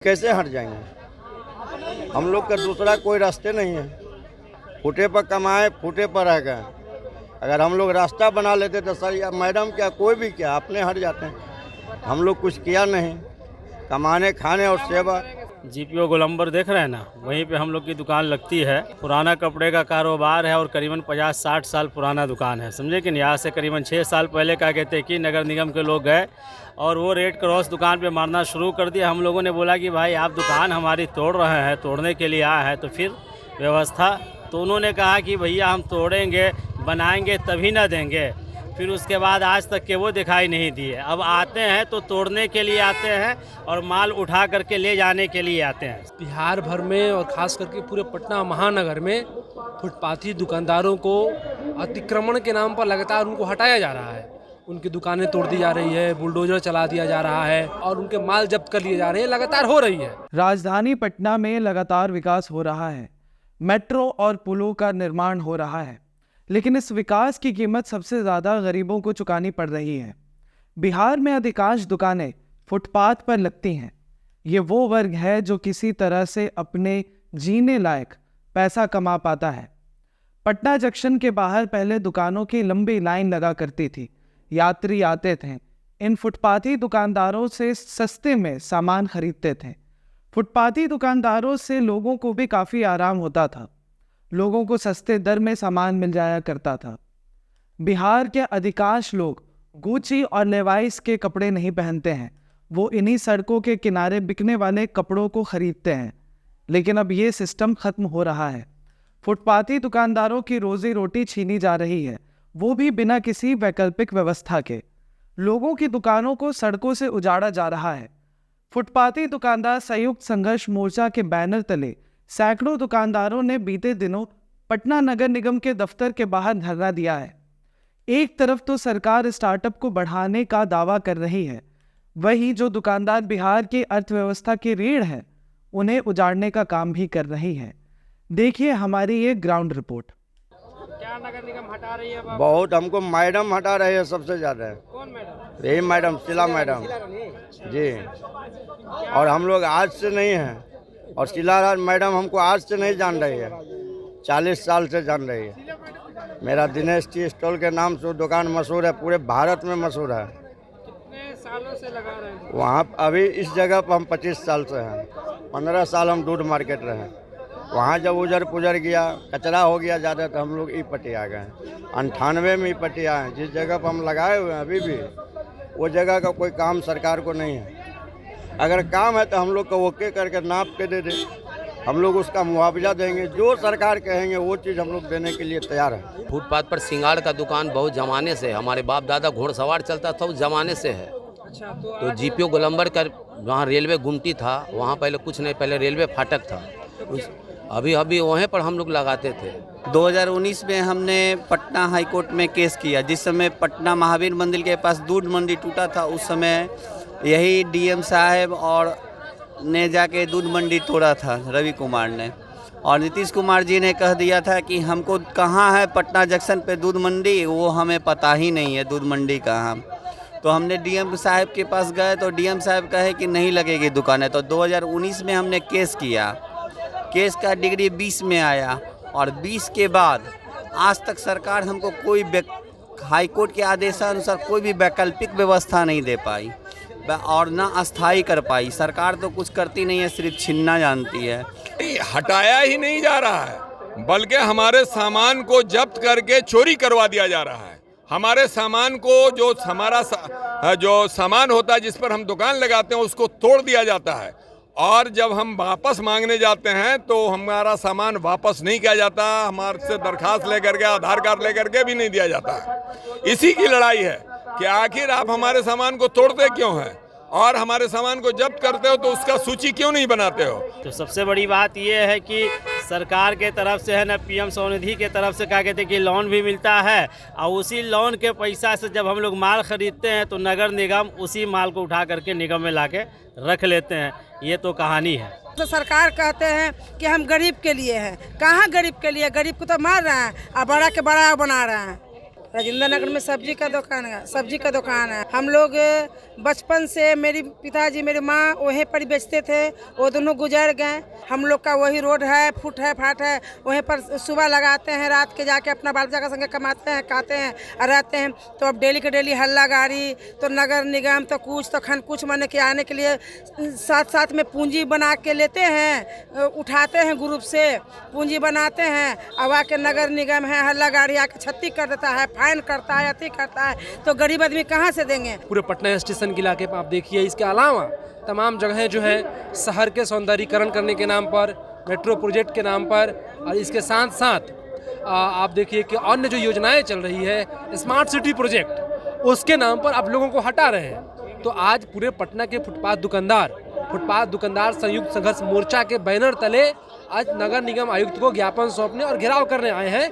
कैसे हट जाएंगे? हम लोग का दूसरा कोई रास्ते नहीं है। फूटे पर कमाए, फूटे पर रह गए। अगर हम लोग रास्ता बना लेते तो सर या मैडम क्या कोई भी क्या अपने हट जाते हैं। हम लोग कुछ किया नहीं, कमाने खाने और सेवा। जीपीओ गोलंबर देख रहे हैं ना, वहीं पे हम लोग की दुकान लगती है। पुराना कपड़े का कारोबार है और करीबन 50-60 साल पुराना दुकान है, समझे कि नहीं। यहाँ से करीबन 6 साल पहले क्या कहते हैं कि नगर निगम के लोग गए और वो रेड क्रॉस दुकान पे मारना शुरू कर दिया। हम लोगों ने बोला कि भाई आप दुकान हमारी तोड़ रहे हैं, तोड़ने के लिए आए हैं तो फिर व्यवस्था। तो उन्होंने कहा कि भैया हम तोड़ेंगे बनाएंगे तभी ना देंगे। फिर उसके बाद आज तक के वो दिखाई नहीं दिए। अब आते हैं तो तोड़ने के लिए आते हैं और माल उठा करके ले जाने के लिए आते हैं। बिहार भर में और ख़ास करके पूरे पटना महानगर में फुटपाथी दुकानदारों को अतिक्रमण के नाम पर लगातार उनको हटाया जा रहा है। उनकी दुकानें तोड़ दी जा रही है, बुलडोजर चला दिया जा रहा है और उनके माल जब्त कर लिए जा रहे हैं, लगातार हो रही है। राजधानी पटना में लगातार विकास हो रहा है। मेट्रो और पुलों का निर्माण हो रहा है, लेकिन इस विकास की कीमत सबसे ज़्यादा गरीबों को चुकानी पड़ रही है। बिहार में अधिकांश दुकानें फुटपाथ पर लगती हैं। ये वो वर्ग है जो किसी तरह से अपने जीने लायक पैसा कमा पाता है। पटना जंक्शन के बाहर पहले दुकानों की लंबी लाइन लगा करती थी। यात्री आते थे, इन फुटपाथी दुकानदारों से सस्ते में सामान खरीदते थे। फुटपाथी दुकानदारों से लोगों को भी काफ़ी आराम होता था। लोगों को सस्ते दर में सामान मिल जाया करता था। बिहार के अधिकांश लोग गुची और लेवाइस के कपड़े नहीं पहनते हैं। वो इन्हीं सड़कों के किनारे बिकने वाले कपड़ों को खरीदते हैं। लेकिन अब ये सिस्टम खत्म हो रहा है। फुटपाथी दुकानदारों की रोजी रोटी छीनी जा रही है, वो भी बिना किसी वैकल्पिक व्यवस्था के। लोगों की दुकानों को सड़कों से उजाड़ा जा रहा है। फुटपाथी दुकानदार संयुक्त संघर्ष मोर्चा के बैनर तले सैकड़ों दुकानदारों ने बीते दिनों पटना नगर निगम के दफ्तर के बाहर धरना दिया है। एक तरफ तो सरकार स्टार्टअप को बढ़ाने का दावा कर रही है, वहीं जो दुकानदार बिहार की अर्थव्यवस्था की रीढ़ है उन्हें उजाड़ने का काम भी कर रही है। देखिए हमारी ये ग्राउंड रिपोर्ट। क्या नगर निगम हटा रही है? बहुत हमको मैडम हटा रही है सबसे ज़्यादा। कौन मैडम? यही मैडम, शीला मैडम जी। और हम लोग आज से नहीं हैं और शीला मैडम हमको आज से नहीं जान रही है, 40 साल से जान रही है। मेरा दिनेश टी स्टॉल के नाम से दुकान मशहूर है, पूरे भारत में मशहूर है। कितने सालों से लगा रहे हैं? वहाँ अभी इस जगह पर हम 25 साल से हैं। 15 साल हम दूध मार्केट रहे। वहाँ जब उजर पुजर गया, कचरा हो गया ज़्यादा, तो हम लोग ई पट्टी आ गए। 98 में ई पट्टी आए। जिस जगह पर हम लगाए हुए हैं अभी भी वो जगह का कोई काम सरकार को नहीं है। अगर काम है तो हम लोग को ओके करके नाप के दे दे, हम लोग उसका मुआवजा देंगे। जो सरकार कहेंगे वो चीज़ हम लोग देने के लिए तैयार है। फुटपाथ पर सिंगाड़ का दुकान बहुत ज़माने से, हमारे बाप दादा घोड़सवार चलता था उस ज़माने से है। अच्छा, तो जीपीओ गोलंबर का वहाँ रेलवे गुमटी था, वहाँ पहले कुछ नहीं, पहले रेलवे फाटक था। अभी वहीं पर हम लोग लगाते थे। 2019 में हमने पटना हाई कोर्ट में केस किया। जिस समय पटना महावीर मंदिर के पास दूध मंडी टूटा था, उस समय यही डीएम साहब और ने जाके दूध मंडी तोड़ा था, रवि कुमार ने। और नीतीश कुमार जी ने कह दिया था कि हमको कहाँ है पटना जंक्शन पे दूध मंडी, वो हमें पता ही नहीं है दूध मंडी कहाँ। तो हमने डीएम साहब के पास गए तो डीएम साहब कहे कि नहीं लगेगी दुकानें। तो 2019 में हमने केस किया। केस का डिग्री 20 में आया और 20 के बाद आज तक सरकार हमको कोई हाई कोर्ट के आदेशानुसार कोई भी वैकल्पिक व्यवस्था नहीं दे पाई और ना अस्थाई कर पाई। सरकार तो कुछ करती नहीं है, सिर्फ छीनना जानती है। हटाया ही नहीं जा रहा है, बल्कि हमारे सामान को जब्त करके चोरी करवा दिया जा रहा है। हमारे सामान को जो सामान होता है जिस पर हम दुकान लगाते हैं उसको तोड़ दिया जाता है और जब हम वापस मांगने जाते हैं तो हमारा सामान वापस नहीं किया जाता। हमारे से दरखास्त लेकर के, आधार कार्ड लेकर के भी नहीं दिया जाता है। इसी की लड़ाई है कि आखिर आप हमारे सामान को तोड़ते क्यों हैं और हमारे सामान को जब्त करते हो तो उसका सूची क्यों नहीं बनाते हो। तो सबसे बड़ी बात यह है कि सरकार के तरफ से है ना, पीएम स्वनिधि के तरफ से क्या कहते हैं कि लोन भी मिलता है और उसी लोन के पैसा से जब हम लोग माल खरीदते हैं तो नगर निगम उसी माल को उठा करके निगम में लाके रख लेते हैं। ये तो कहानी है। तो सरकार कहते हैं कि हम गरीब के लिए हैं। कहाँ गरीब के लिए? गरीब को तो मार रहे हैं और बड़ा के बड़ा बना रहे हैं। राजेंद्र नगर में सब्जी का दुकान है। हम लोग बचपन से मेरी पिताजी मेरी माँ वहीं पर बेचते थे, वो दोनों गुजर गए। हम लोग का वही रोड है, फुट है, फाट है, वहीं पर सुबह लगाते हैं, रात के जाके अपना बाल बच्चा का संगे कमाते हैं, खाते हैं और रहते हैं। तो अब डेली के डेली हल्ला गाड़ी, तो नगर निगम तो कुछ माने के आने के लिए साथ में पूंजी बना के लेते हैं, उठाते हैं ग्रुप से पूंजी बनाते हैं। अब आके नगर निगम है, हल्ला गाड़ी आके छत्ती कर देता है, फाइन करता है, अति करता है, तो गरीब आदमी कहाँ से देंगे। पूरे पटना स्टेशन के इलाके पर आप देखिए, इसके अलावा तमाम जगहें जो है शहर के सौंदर्यीकरण करने के नाम पर, मेट्रो प्रोजेक्ट के नाम पर, और इसके साथ साथ आप देखिए कि अन्य जो योजनाएं चल रही है स्मार्ट सिटी प्रोजेक्ट, उसके नाम पर आप लोगों को हटा रहे हैं। तो आज पूरे पटना के फुटपाथ दुकानदार संयुक्त संघर्ष मोर्चा के बैनर तले आज नगर निगम आयुक्त को ज्ञापन सौंपने और घेराव करने आए हैं।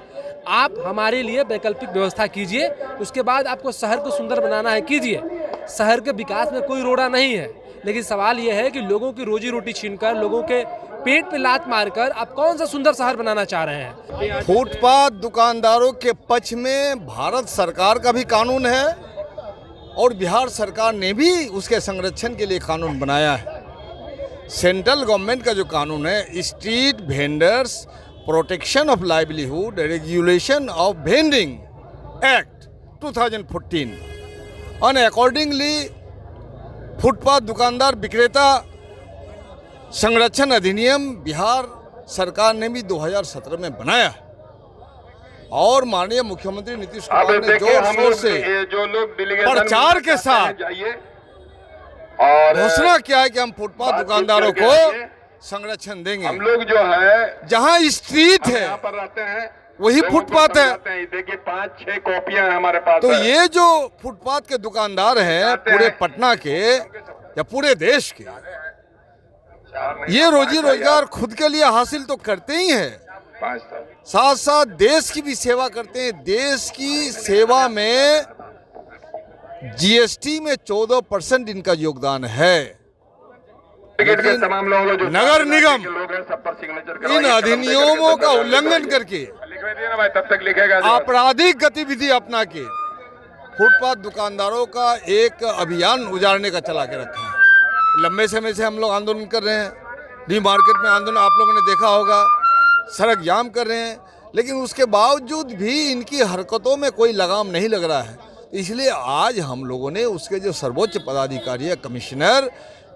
आप हमारे लिए वैकल्पिक व्यवस्था कीजिए, उसके बाद आपको शहर को सुंदर बनाना है कीजिए। शहर के विकास में कोई रोड़ा नहीं है, लेकिन सवाल यह है कि लोगों की रोजी रोटी छीनकर, लोगों के पेट पे लात मारकर आप कौन सा सुंदर शहर बनाना चाह रहे हैं। फुटपाथ दुकानदारों के पक्ष में भारत सरकार का भी कानून है और बिहार सरकार ने भी उसके संरक्षण के लिए कानून बनाया है। सेंट्रल गवर्नमेंट का जो कानून है, street vendors protection of livelihood regulation of vending act 2014, और अकॉर्डिंगली फुटपाथ दुकानदार विक्रेता संरक्षण अधिनियम बिहार सरकार ने भी 2017 में बनाया है। और माननीय मुख्यमंत्री नीतीश कुमार ने जोर शोर से प्रचार के साथ घोषणा किया है कि हम फुटपाथ दुकानदारों को संरक्षण देंगे। हम लोग जो है जहां स्ट्रीट है यहाँ पर रहते हैं, वही फुटपाथ है। देखिए 5-6 कॉपियां हमारे पास। तो ये जो फुटपाथ के दुकानदार हैं पूरे पटना के या पूरे देश के, ये रोजी रोजगार खुद के लिए हासिल तो करते ही हैं, साथ साथ देश की भी सेवा करते हैं। देश की सेवा में जीएसटी में 14% इनका योगदान है। तमाम लोगों को नगर निगम इन अधिनियमों का उल्लंघन करके तब तक लिखेगा आपराधिक गतिविधि अपना के फुटपाथ दुकानदारों का एक अभियान उजाड़ने का चला के रखा है। लंबे समय से हम लोग आंदोलन कर रहे हैं, डी मार्केट में आंदोलन आप लोगों ने देखा होगा, सड़क जाम कर रहे हैं, लेकिन उसके बावजूद भी इनकी हरकतों में कोई लगाम नहीं लग रहा है। इसलिए आज हम लोगों ने उसके जो सर्वोच्च पदाधिकारी है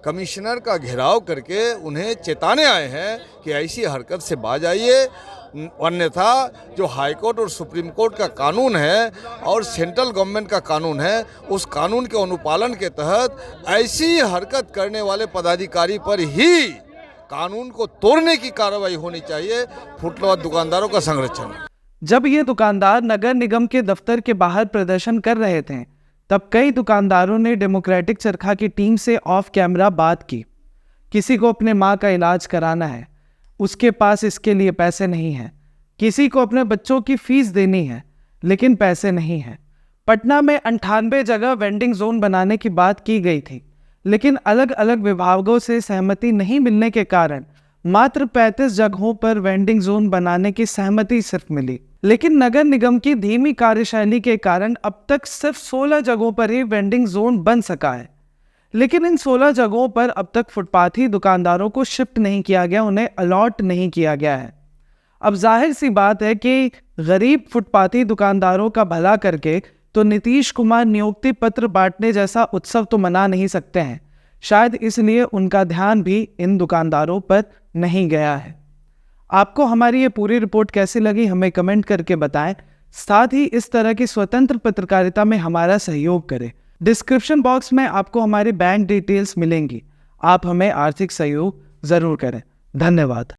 कमिश्नर का घेराव करके उन्हें चेताने आए हैं कि ऐसी हरकत से बाज आइए, अन्यथा जो हाईकोर्ट और सुप्रीम कोर्ट का कानून है और सेंट्रल गवर्नमेंट का कानून है, उस कानून के अनुपालन के तहत ऐसी हरकत करने वाले पदाधिकारी पर ही कानून को तोड़ने की कार्रवाई होनी चाहिए। फुटपाथ दुकानदारों का संरक्षण। जब ये दुकानदार नगर निगम के दफ्तर के बाहर प्रदर्शन कर रहे थे, तब कई दुकानदारों ने डेमोक्रेटिक चरखा की टीम से ऑफ कैमरा बात की। किसी को अपने माँ का इलाज कराना है, उसके पास इसके लिए पैसे नहीं हैं। किसी को अपने बच्चों की फीस देनी है, लेकिन पैसे नहीं हैं। पटना में 98 जगह वेंडिंग जोन बनाने की बात की गई थी, लेकिन अलग अलग विभागों से सहमति नहीं मिलने के कारण मात्र 35 जगहों पर वेंडिंग जोन बनाने की सहमति सिर्फ मिली। लेकिन नगर निगम की धीमी कार्यशैली के कारण अब तक सिर्फ 16 जगहों पर ही वेंडिंग जोन बन सका है। लेकिन इन 16 जगहों पर अब तक फुटपाथी दुकानदारों को शिफ्ट नहीं किया गया, उन्हें अलॉट नहीं किया गया है। अब जाहिर सी बात है कि गरीब फुटपाथी दुकानदारों का भला करके तो नीतीश कुमार नियुक्ति पत्र बांटने जैसा उत्सव तो मना नहीं सकते हैं। शायद इसलिए उनका ध्यान भी इन दुकानदारों पर नहीं गया है। आपको हमारी ये पूरी रिपोर्ट कैसी लगी हमें कमेंट करके बताएं। साथ ही इस तरह की स्वतंत्र पत्रकारिता में हमारा सहयोग करें। डिस्क्रिप्शन बॉक्स में आपको हमारी बैंक डिटेल्स मिलेंगी। आप हमें आर्थिक सहयोग ज़रूर करें। धन्यवाद।